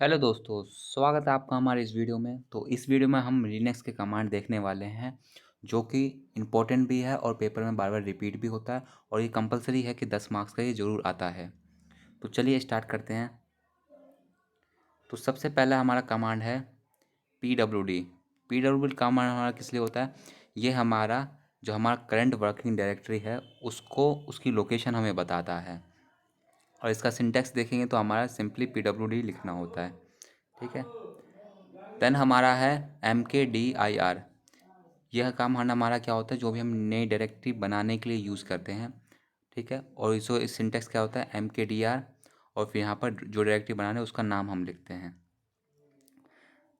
Hello दोस्तों, स्वागत है आपका हमारे इस वीडियो में। तो इस वीडियो में हम लिनक्स के कमांड देखने वाले हैं जो कि इम्पोर्टेंट भी है और पेपर में बार बार रिपीट भी होता है और ये कंपलसरी है कि 10 मार्क्स का ये ज़रूर आता है। तो चलिए स्टार्ट करते हैं। तो सबसे पहला हमारा कमांड है pwd। pwd कमांड हमारा किस लिए होता है? ये हमारा जो हमारा करंट वर्किंग डायरेक्टरी है उसको उसकी लोकेशन हमें बताता है। और इसका सिंटैक्स देखेंगे तो हमारा सिंपली pwd लिखना होता है। ठीक है। देन हमारा है mkdir। यह काम हमारा क्या होता है, जो भी हम नई डायरेक्टरी बनाने के लिए यूज़ करते हैं। ठीक है। और इस सिंटेक्स क्या होता है, mkdir, और फिर यहाँ पर जो डायरेक्टरी बनाना है उसका नाम हम लिखते हैं।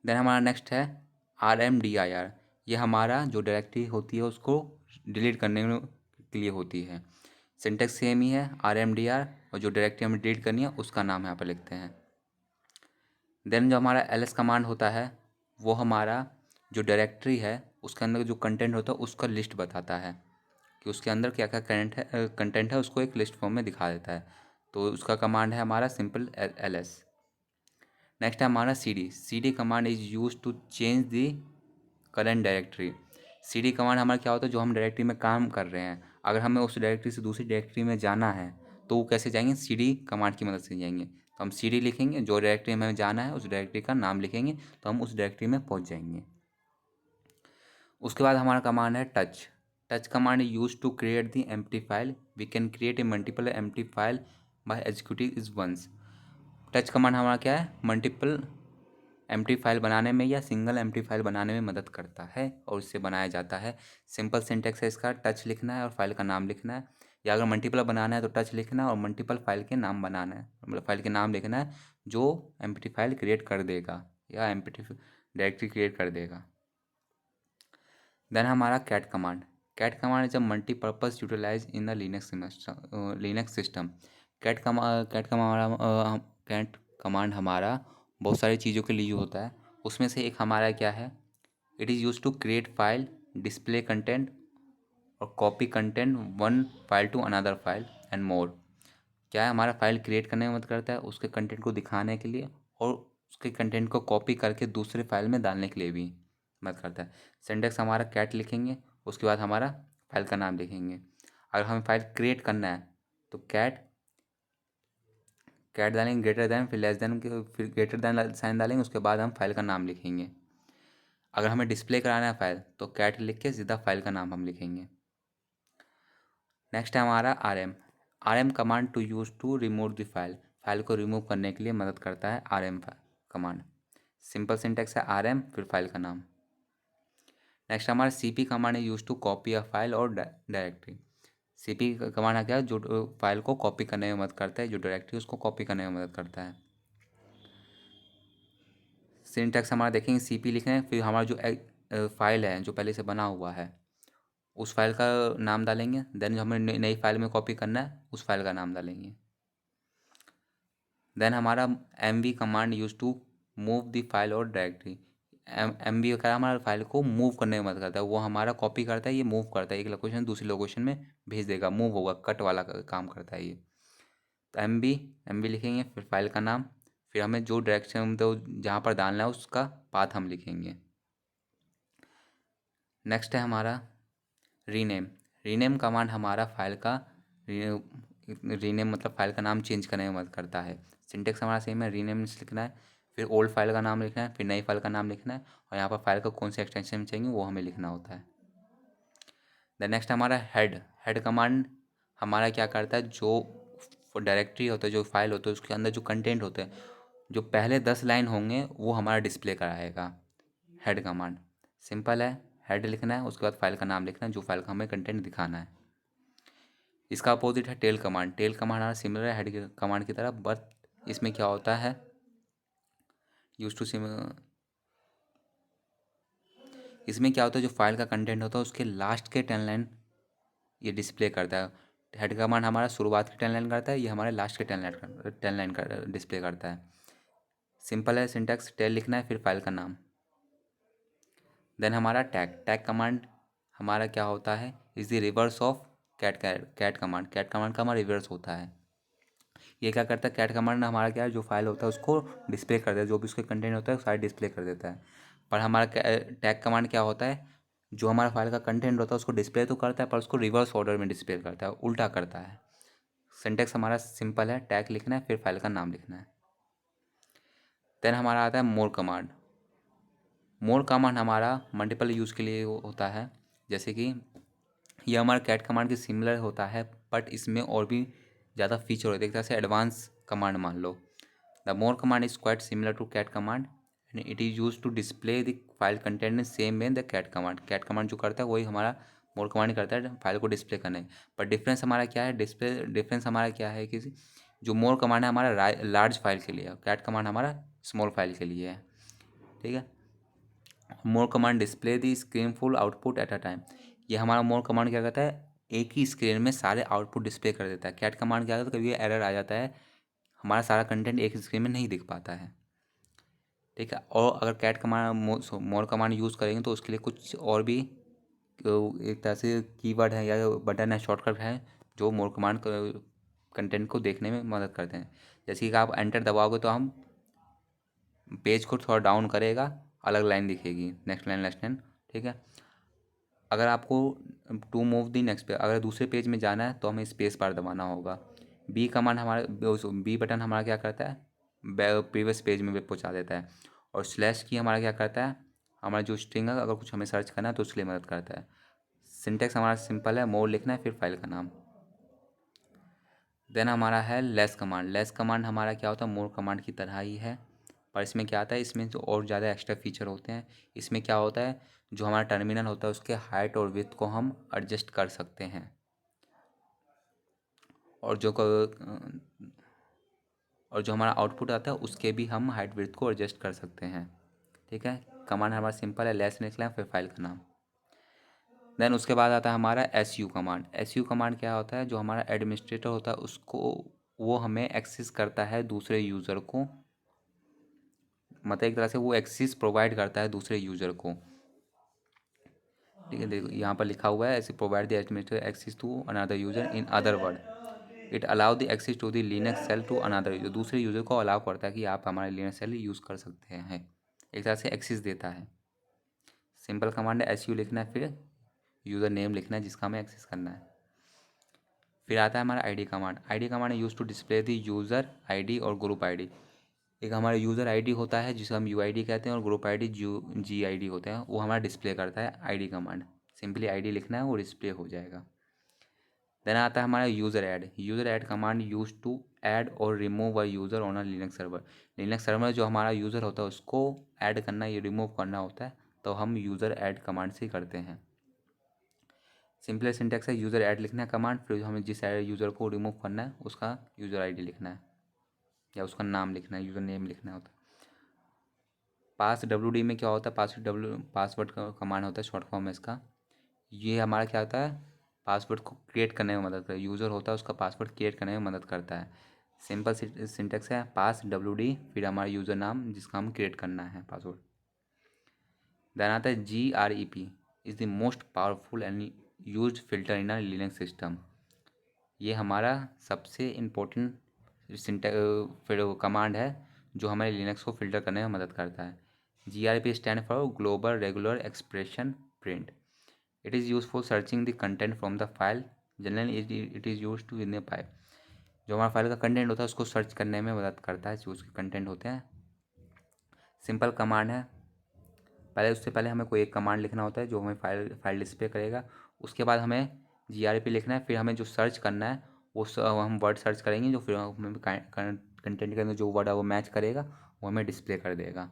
देन हमारा नेक्स्ट है rmdir। यह हमारा जो डायरेक्टरी होती है उसको डिलीट करने के लिए होती है। सिंटेक्स सेम ही है, rmdir, और जो डायरेक्टरी हमें डिलीट करनी है उसका नाम यहाँ पर लिखते हैं। देन जो हमारा ls कमांड होता है वो हमारा जो डायरेक्टरी है उसके अंदर जो कंटेंट होता है उसका लिस्ट बताता है कि उसके अंदर क्या क्या कंटेंट है उसको एक लिस्ट फॉर्म में दिखा देता है। तो उसका कमांड है हमारा सिंपल ls। नेक्स्ट है हमारा cd command is use to change the current directory. cd command हमारा क्या होता है, जो हम डायरेक्टरी में काम कर रहे हैं अगर हमें उस डायरेक्टरी से दूसरी डायरेक्टरी में जाना है तो वो कैसे जाएंगे, cd कमांड की मदद से जाएंगे। तो हम cd लिखेंगे, जो डायरेक्टरी में हमें जाना है उस डायरेक्टरी का नाम लिखेंगे तो हम उस डायरेक्टरी में पहुंच जाएंगे। उसके बाद हमारा कमांड है touch command use to create the empty file. We can create a multiple empty file by executing is once. Touch command हमारा क्या है, मल्टीपल एम्प्टी फाइल बनाने में या सिंगल एम्प्टी फाइल बनाने में मदद करता है और इससे बनाया जाता है। सिंपल सिंटेक्स है इसका, टच लिखना है और फाइल का नाम लिखना है। या अगर मल्टीपल बनाना है तो टच लिखना है और मल्टीपल फाइल के नाम बनाना है, मतलब फाइल के नाम लिखना है जो एम्प्टी फाइल क्रिएट कर देगा या एम्प्टी डायरेक्टरी क्रिएट कर देगा। देन हमारा cat command is a multipurpose utilize in the Linux system. Cat command हमारा बहुत सारी चीज़ों के लिए यूज होता है। उसमें से एक हमारा क्या है, it is use to create file, display content और copy content one file to another file and more. क्या है, हमारा फाइल क्रिएट करने में मदद करता है, उसके कंटेंट को दिखाने के लिए और उसके कंटेंट को कॉपी करके दूसरे फाइल में डालने के लिए भी मदद करता है। सिंटेक्स हमारा कैट लिखेंगे, उसके बाद हमारा फाइल का नाम लिखेंगे। अगर हमें फाइल क्रिएट करना है तो कैट कैट डालेंगे, ग्रेटर दैन, फिर लेस दैन, फिर ग्रेटर दैन साइन डालेंगे, उसके बाद हम फाइल का नाम लिखेंगे। अगर हमें डिस्प्ले कराना है फाइल तो कैट लिख के सीधा फाइल का नाम हम लिखेंगे। नेक्स्ट है हमारा R M command to use to remove the file को रिमूव करने के लिए मदद करता है R M command. Simple syntax है आर एम फिर फाइल का नाम। नेक्स्ट हमारा सी पी कमांड है use to copy a file और डायरेक्टरी। सी पी कमांड क्या है, जो फाइल को कॉपी करने में मदद करता है, जो डायरेक्टरी उसको कॉपी करने में मदद करता है। सिंटेक्स हमारा देखेंगे, सी पी लिखें, फिर हमारा जो फाइल है जो पहले से बना हुआ है उस फाइल का नाम डालेंगे। देन जो हमें नई फाइल में कॉपी करना है उस फाइल का नाम डालेंगे। देन हमारा M V command use to move the file और डायरेक्टरी। एम वी का हमारा फाइल को मूव करने में मदद करता है, वो हमारा कॉपी करता है, ये मूव करता है, एक लोकेशन दूसरी लोकेशन में भेज देगा, मूव होगा, कट वाला काम करता है ये। तो एम बी लिखेंगे, फिर फाइल का नाम, फिर हमें जो डायरेक्शन तो जहाँ पर डालना है उसका पाथ हम लिखेंगे। नेक्स्ट है हमारा रीनेम। रीनेम कमांड हमारा फाइल का रीनेम मतलब फाइल का नाम चेंज करने में मदद करता है। सिंटेक्स हमारा सेम है, रीनेम लिखना है, फिर ओल्ड फाइल का नाम लिखना है, फिर नई फाइल का नाम लिखना है और यहाँ पर फाइल का कौन से एक्सटेंशन में चाहिए वो हमें लिखना होता है। देन नेक्स्ट हमारा हेड कमांड हमारा क्या करता है, जो डायरेक्टरी होता है, जो फाइल होता है उसके अंदर जो कंटेंट होते हैं, जो पहले 10 लाइन होंगे वो हमारा डिस्प्ले कराएगा। हेड कमांड सिंपल है, हेड लिखना है, उसके बाद फाइल का नाम लिखना है, जो फाइल का हमें कंटेंट दिखाना है। इसका अपोजिट है टेल कमांड। टेल कमांड हमारा सिमिलर है हेड कमांड की तरह, बट इसमें क्या होता है, यूज टू इसमें क्या होता है, जो फाइल का कंटेंट होता है उसके लास्ट के 10 लाइन ये डिस्प्ले करता है। हेड कमांड हमारा शुरुआत की 10 लाइन करता है, ये हमारे लास्ट के 10 लाइन का डिस्प्ले करता है। सिंपल है सिंटैक्स, टेल लिखना है फिर फाइल का नाम। देन हमारा टैग कमांड हमारा क्या होता है, is the reverse of cat command. Cat command का हमारा रिवर्स होता है। ये क्या करता है, कैट कमांड हमारा क्या है, जो फाइल होता है उसको डिस्प्ले कर देता है, जो भी उसके कंटेंट होता है सारे डिस्प्ले कर देता है। पर हमारा टैग कमांड क्या होता है, जो हमारा फाइल का कंटेंट होता है उसको डिस्प्ले तो करता है पर उसको रिवर्स ऑर्डर में डिस्प्ले करता है, उल्टा करता है। सिंटेक्स हमारा सिंपल है, टैग लिखना है फिर फाइल का नाम लिखना है। देन हमारा आता है मोर कमांड। मोर कमांड हमारा मल्टीपल यूज़ के लिए होता है, जैसे कि ये हमारा कैट कमांड के सिमिलर होता है बट इसमें और भी ज़्यादा फीचर होते हैं, एक तरह से एडवांस कमांड मान लो। The more command is quite similar to cat command and it is use to display the file content in same way the cat command. Cat command जो करता है वही हमारा मोर कमांड करता है फाइल को डिस्प्ले करने। पर डिफरेंस हमारा क्या है, डिफरेंस हमारा क्या है कि जो मोर कमांड है हमारा लार्ज फाइल के लिए है, कैट कमांड हमारा स्मॉल फाइल के लिए है। ठीक है। More command display the screen full output at a time. ये हमारा मोर कमांड क्या करता है, एक ही स्क्रीन में सारे आउटपुट डिस्प्ले कर देता है। कैट कमांड क्या करता है, कभी एरर आ जाता है, हमारा सारा कंटेंट एक स्क्रीन में नहीं दिख पाता है। ठीक है। और अगर कैट कमांड मोर कमांड यूज़ करेंगे तो उसके लिए कुछ और भी एक तरह से कीवर्ड है या बटन है, शॉर्टकट है, जो मोर कमांड कंटेंट को देखने में मदद करते हैं। जैसे कि आप एंटर दबाओगे तो हम पेज को थोड़ा डाउन करेगा, अलग लाइन दिखेगी, नेक्स्ट लाइन। ठीक है। अगर आपको to move the next page, अगर दूसरे पेज में जाना है तो हमें स्पेस बार दबाना होगा। बी कमांड हमारा, बी बटन हमारा क्या करता है, प्रीवियस पेज में पहुंचा देता है। और स्लैश की हमारा क्या करता है, हमारा जो स्ट्रिंग है अगर कुछ हमें सर्च करना है तो उसके लिए मदद करता है। सिंटेक्स हमारा सिंपल है, मोर लिखना है फिर फाइल का नाम। देन हमारा है लेस कमांड। लेस कमांड हमारा क्या होता है, मोर कमांड की तरह ही है, पर इसमें क्या आता है, इसमें जो और ज़्यादा एक्स्ट्रा फीचर होते हैं। इसमें क्या होता है, जो हमारा टर्मिनल होता है उसके हाइट और विड्थ को हम एडजस्ट कर सकते हैं, और जो हमारा आउटपुट आता है उसके भी हम हाइट विड्थ को एडजस्ट कर सकते हैं। ठीक है। कमांड हमारा सिंपल है, लेस लिखना है फिर फाइल का नाम। देन उसके बाद आता है हमारा S U command. S U command क्या होता है, जो हमारा एडमिनिस्ट्रेटर होता है उसको, वो हमें एक्सेस करता है दूसरे यूज़र को, मतलब एक तरह से वो एक्सेस प्रोवाइड करता है दूसरे यूज़र को। ठीक है। देखो यहाँ पर लिखा हुआ है, ऐसे provide the administrator access to another user, in other word it allow the access to the Linux shell to another user. दूसरे यूज़र को अलाउ करता है कि आप हमारे लिनक्स सेल यूज़ कर सकते हैं, एक तरह से एक्सेस देता है। सिंपल कमांड है, एस यू लिखना है फिर यूज़र नेम लिखना है जिसका हमें एक्सेस करना है। फिर आता है हमारा ID command. ID command use to display the user ID और ग्रुप आईडी। एक हमारा यूज़र आईडी होता है जिसे हम यूआईडी कहते हैं, और ग्रुप आईडी जीआईडी होते हैं, वो हमारा डिस्प्ले करता है आईडी कमांड। सिंपली आईडी लिखना है, वो डिस्प्ले हो जाएगा। देन आता है हमारा user add. User add command use to add और remove a user on a Linux server. Linux server जो हमारा यूज़र होता है उसको ऐड करना या रिमूव करना होता है, तो हम यूज़र ऐड कमांड से करते हैं। सिंपल सिंटेक्स है, यूज़र ऐड लिखना है कमांड, फिर हमें जिस यूज़र को रिमूव करना है उसका यूज़र आईडी लिखना है या उसका नाम लिखना है, यूज़र नेम लिखना होता है। पास डब्ल्यू में क्या होता है, पासवर्ड का कमांड होता है, शॉर्ट फॉर्म है इसका। ये हमारा क्या होता है, पासवर्ड को क्रिएट करने में मदद करता है, यूज़र होता है उसका पासवर्ड क्रिएट करने में मदद करता है। सिंपल सिंटेक्स है, पास डब्ल्यू फिर हमारा यूज़र नाम जिसका हम क्रिएट करना है पासवर्ड। देन आता है GREP is the most powerful and used filter in a Linux system. ये हमारा सबसे इम्पोर्टेंट फिर कमांड है जो हमारे लिनक्स को फिल्टर करने में मदद करता है। GRP stand for global regular expression print. It is use for searching the content from the file, generally it is use to in the pipe. जो हमारा फाइल का कंटेंट होता है उसको सर्च करने में मदद करता है, जो उसके कंटेंट होते हैं। सिंपल कमांड है, उससे पहले हमें कोई एक कमांड लिखना होता है जो हमें फाइल डिस्प्ले करेगा। उसके बाद हमें GRP लिखना है, फिर हमें जो सर्च करना है हम वर्ड सर्च करेंगे, जो फिर हमें कंटेंट के अंदर जो वर्ड है वो मैच करेगा, वो हमें डिस्प्ले कर देगा।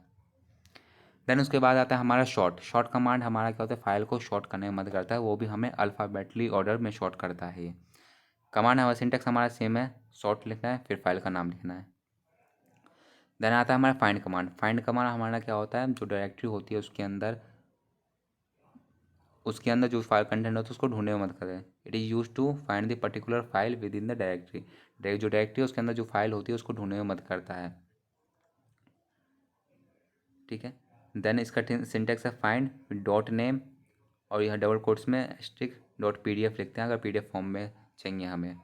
देन उसके बाद आता है हमारा शॉर्ट कमांड। हमारा क्या होता है, फाइल को शॉर्ट करने में मदद करता है, वो भी हमें अल्फ़ाबेटली ऑर्डर में शॉर्ट करता है। ये कमांड हमारा सिंटेक्स हमारा सेम है, शॉर्ट लिखना है फिर फाइल का नाम लिखना है। देन आता है हमारा फाइंड कमांड। फाइंड कमांड हमारा क्या होता है, जो डायरेक्टरी होती है उसके अंदर जो फाइल कंटेंट होता है उसको ढूंढने में मदद करता है। It is use to find the particular file with in the directory. जो डायरेक्टरी है उसके अंदर जो फाइल होती है उसको ढूंढने में मदद करता है। ठीक है। देन इसका सिंटेक्स है फाइंड डॉट नेम, और यह डबल कोट्स में स्ट्रिक डॉट PDF लिखते हैं अगर PDF फॉर्म में चाहिए हमें।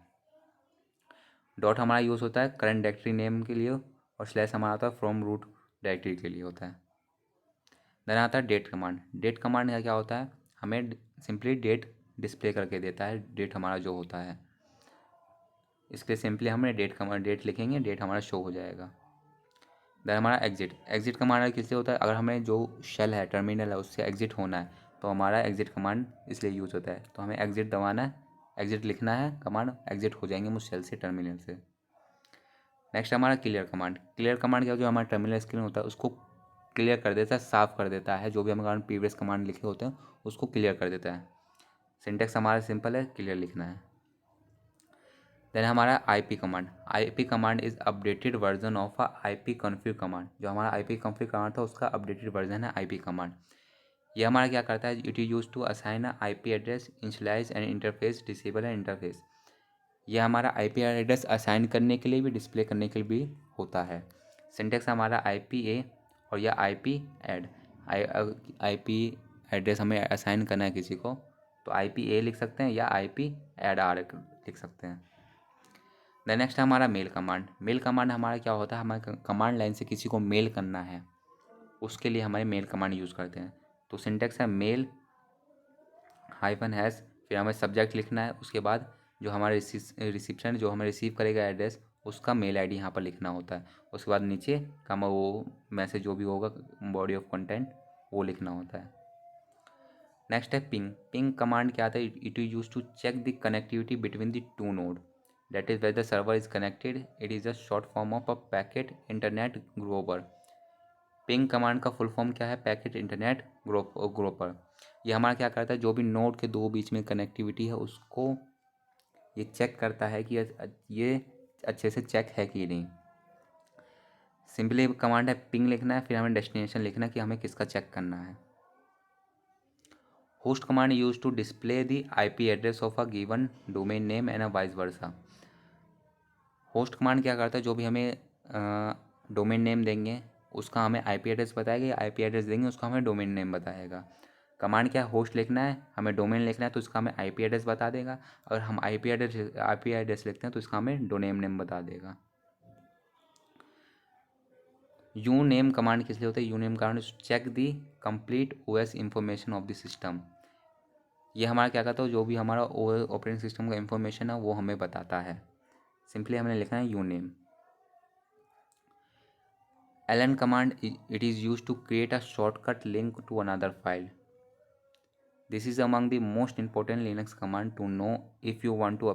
डॉट हमारा यूज़ होता है करंट डायरेक्टरी नेम के लिए और स्लैश हमारा आता है फ्रॉम रूट डायरेक्टरी के लिए होता है। देन आता है डेट कमांड। डेट कमांड का क्या होता है, हमें सिंपली डेट डिस्प्ले करके देता है, डेट हमारा जो होता है। इसके सिंपली हमें डेट लिखेंगे, डेट हमारा शो हो जाएगा। देन हमारा एग्जिट। एग्जिट कमांड किस लिए होता है, अगर हमें जो शेल है टर्मिनल है उससे एग्जिट होना है तो हमारा एग्जिट कमांड इसलिए यूज़ होता है। तो हमें एग्जिट दबाना है, एग्जिट लिखना है, कमांड एग्जिट हो जाएंगे उस शेल से, टर्मिनल से। नेक्स्ट हमारा क्लियर कमांड। क्लियर कमांड क्या, जो हमारा टर्मिनल स्क्रीन होता है उसको क्लियर कर देता है, साफ़ कर देता है। जो भी हमारे प्रीवियस कमांड लिखे होते हैं उसको क्लियर कर देता है। सिंटेक्स हमारा सिंपल है, क्लियर लिखना है। देन हमारा IP command. IP command is updated version of IP config command. जो हमारा आईपी कॉन्फ़िग कमांड था उसका अपडेटेड वर्जन है आईपी कमांड। ये हमारा क्या करता है, it is use to assign IP address, initialise and interface, disable and interface. ये हमारा आईपी एड्रेस असाइन करने के लिए भी, डिस्प्ले करने के लिए भी होता है। सिंटेक्स हमारा आई ए और या I P add. I P address हमें असाइन करना है किसी को तो आई पी ए लिख सकते हैं या आई पी एड आर लिख सकते हैं। द नेक्स्ट हमारा मेल कमांड। मेल कमांड हमारा क्या होता है, हमारे कमांड लाइन से किसी को मेल करना है उसके लिए हमारे मेल कमांड यूज़ करते हैं। तो सिंटेक्स है मेल हाइफन हैश, फिर हमें सब्जेक्ट लिखना है, उसके बाद जो हमारे रिसिप्शन जो हमें रिसीव करेगा एड्रेस उसका मेल आईडी यहाँ पर लिखना होता है। उसके बाद नीचे का वो मैसेज जो भी होगा बॉडी ऑफ कंटेंट वो लिखना होता है। नेक्स्ट है पिंग। पिंग कमांड क्या आता है, it is use to check the connectivity between the two node, that is where the server is connected. It is a short form of a packet internet groper. Ping command का full form क्या है, packet internet ग्रोपर। ये हमारा क्या करता है, जो भी नोड के दो बीच में कनेक्टिविटी है उसको ये चेक करता है कि ये अच्छे से चेक है कि नहीं। सिंपली कमांड है पिंग लिखना है, फिर हमें डेस्टिनेशन लिखना है कि हमें किसका चेक करना है। Host command use to display the IP address of a given domain name and a vice versa. Host command क्या करता है, जो भी हमें डोमेन नेम देंगे उसका हमें आईपी एड्रेस बताएगा, या आईपी एड्रेस देंगे उसका हमें डोमेन नेम बताएगा। कमांड क्या है, होस्ट लिखना है, हमें डोमेन लिखना है तो इसका हमें आईपी एड्रेस बता देगा। अगर हम आईपी एड्रेस लिखते हैं तो इसका हमें डोमेन नेम बता देगा। यू नेम कमांड किस लिए होता है, uname command check the complete OS information of the system. ये हमारा क्या करता है, जो भी हमारा ऑपरेटिंग सिस्टम का इंफॉर्मेशन है वो हमें बताता है। सिंपली हमने लिखना है you name. ln command, it is used to create a shortcut link to another file. This is among the most important Linux command to know if you want to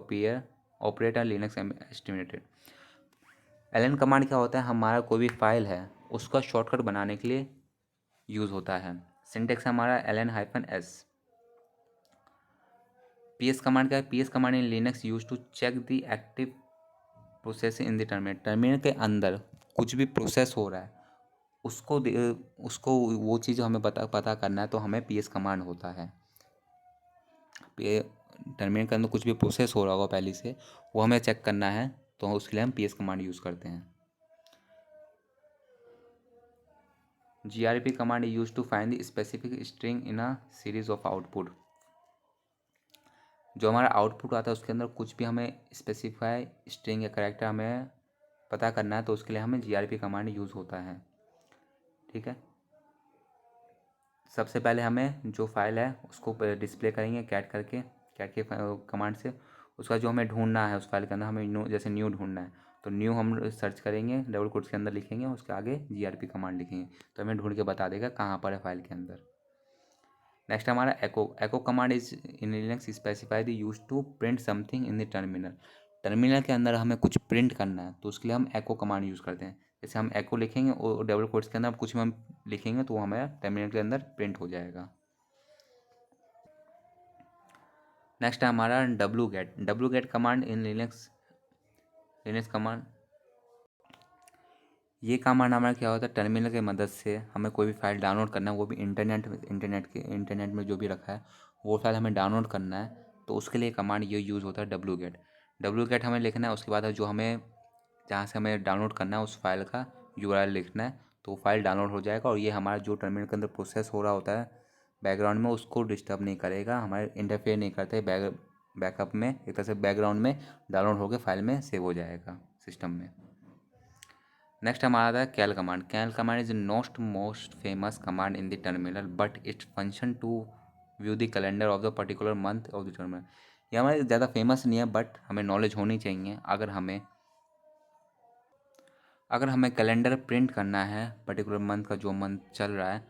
operate a Linux estimated. ln command क्या होता है, हमारा कोई भी file है उसका shortcut बनाने के लिए यूज़ होता है। सिंटेक्स हमारा ln-s। ps कमांड क्या है, ps command in Linux use to check the active process in the terminal. Terminal के अंदर कुछ भी प्रोसेस हो रहा है उसको वो चीज़ हमें पता करना है तो हमें पीएस कमांड होता है। टर्मिनल के अंदर कुछ भी प्रोसेस हो रहा होगा पहले से वो हमें चेक करना है तो उसके लिए हम पीएस कमांड यूज़ करते हैं। GRP command use to find the specific string in a series of output. जो हमारा आउटपुट आता है उसके अंदर कुछ भी हमें स्पेसिफाई स्ट्रिंग या कैरेक्टर हमें पता करना है तो उसके लिए हमें जीआरपी कमांड यूज़ होता है। ठीक है, सबसे पहले हमें जो फाइल है उसको डिस्प्ले करेंगे कैट के कमांड से। उसका जो हमें ढूंढना है उस फाइल के अंदर हमें जैसे न्यू ढूंढना है तो न्यू हम सर्च करेंगे, डबल कोट्स के अंदर लिखेंगे, उसके आगे जीआरपी कमांड लिखेंगे तो हमें ढूंढ के बता देगा कहाँ पर है फाइल के अंदर। नेक्स्ट हमारा echo command is in Linux specify the use to print something in the terminal. Terminal के अंदर हमें कुछ प्रिंट करना है तो उसके लिए हम एको कमांड यूज़ करते हैं। जैसे हम एको लिखेंगे और डबल कोट्स के अंदर कुछ हम लिखेंगे तो वो हमारा टर्मिनल के अंदर प्रिंट हो जाएगा। नेक्स्ट है हमारा W get command in Linux command. ये कमांड हमारा क्या होता है, टर्मिनल की मदद से हमें कोई भी फाइल डाउनलोड करना है, वो भी इंटरनेट में जो भी रखा है वो फाइल हमें डाउनलोड करना है तो उसके लिए कमांड ये यूज़ होता है डब्लू गेट हमें लिखना है। उसके बाद जो हमें जहाँ से हमें डाउनलोड करना है उस फाइल का यूआरएल लिखना है तो फाइल डाउनलोड हो जाएगा और ये हमारा जो टर्मिनल के अंदर प्रोसेस हो रहा होता है बैकग्राउंड में उसको डिस्टर्ब नहीं करेगा, हमारे इंटरफेयर नहीं करता है बैकअप में, एक तरह से बैकग्राउंड में डाउनलोड होकर फाइल में सेव हो जाएगा सिस्टम में। नेक्स्ट हमारा आता है cal command. Cal command is most famous command in the terminal but its function to view the calendar of the particular month of the terminal. ये हमारे ज़्यादा फेमस नहीं है बट हमें नॉलेज होनी चाहिए। अगर हमें कैलेंडर प्रिंट करना है पर्टिकुलर मंथ का, जो मंथ चल रहा है,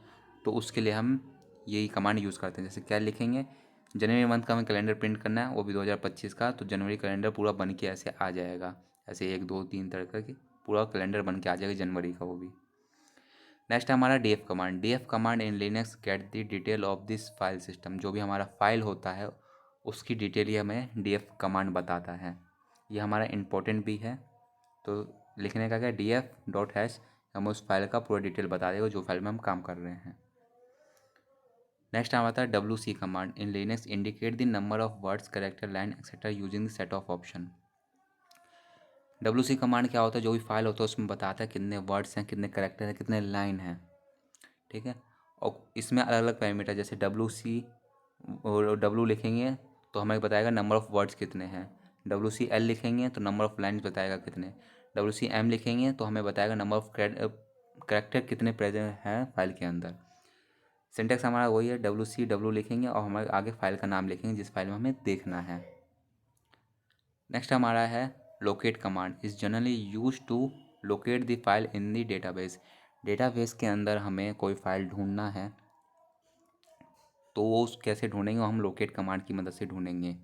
तो उसके लिए हम यही कमांड यूज़ करते हैं। जैसे क्या लिखेंगे, जनवरी मंथ का हमें कैलेंडर प्रिंट करना है, वो भी 2025 का, तो जनवरी कैलेंडर पूरा बन के ऐसे आ जाएगा, ऐसे 1 2 3 तरह करके पूरा कैलेंडर बन के आ जाएगा जनवरी का वो भी। नेक्स्ट हमारा D F command. D F command in Linux get the detail of this file system. जो भी हमारा फाइल होता है उसकी डिटेल ही हमें डी एफ कमांड बताता है। ये हमारा इम्पोर्टेंट भी है, तो लिखने का क्या, डी एफ डॉट हैश हमें उस फाइल का पूरा डिटेल बता देगा जो फाइल में हम काम कर रहे हैं। नेक्स्ट हमारा आता है W C command. In Linux indicate the number of words, character, line etcetera using the set of option. W C command क्या होता है, जो भी फाइल होता है उसमें बताता है कितने वर्ड्स हैं, कितने कैरेक्टर हैं, कितने लाइन हैं, ठीक है। और इसमें अलग अलग पैरामीटर, जैसे डब्ल्यू सी और डब्ल्यू लिखेंगे तो हमें बताएगा नंबर ऑफ़ वर्ड्स कितने हैं, डब्ल्यू सी एल लिखेंगे तो नंबर ऑफ़ लाइन्स बताएगा कितने, डब्ल्यू सी एम लिखेंगे तो हमें बताएगा नंबर ऑफ़ कैरेक्टर कितने प्रेजेंट हैं फाइल के अंदर। सिंटेक्स हमारा वही है, डब्ल्यू सी डब्ल्यू लिखेंगे और हमारे आगे फाइल का नाम लिखेंगे जिस फाइल में हमें देखना है। नेक्स्ट हमारा है locate command. Is generally use to locate the file in the database. Database के अंदर हमें कोई फाइल ढूंढना है तो वो उस कैसे ढूंढेंगे, वो हम लोकेट कमांड की मदद से ढूंढेंगे।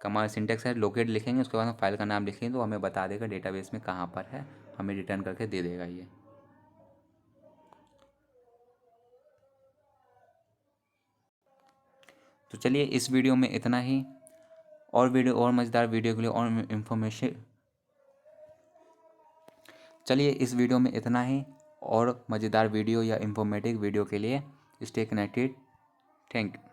कमांड सिंटेक्स है, लोकेट लिखेंगे, उसके बाद हम फाइल का नाम लिखेंगे तो हमें बता देगा डेटाबेस में कहाँ पर है, हमें रिटर्न करके दे देगा ये। तो चलिए इस वीडियो में इतना ही। और मज़ेदार वीडियो के लिए और इन्फॉर्मेशन, चलिए इस वीडियो में इतना ही। और मज़ेदार वीडियो या इन्फॉर्मेटिव वीडियो के लिए स्टे कनेक्टेड। Thank you.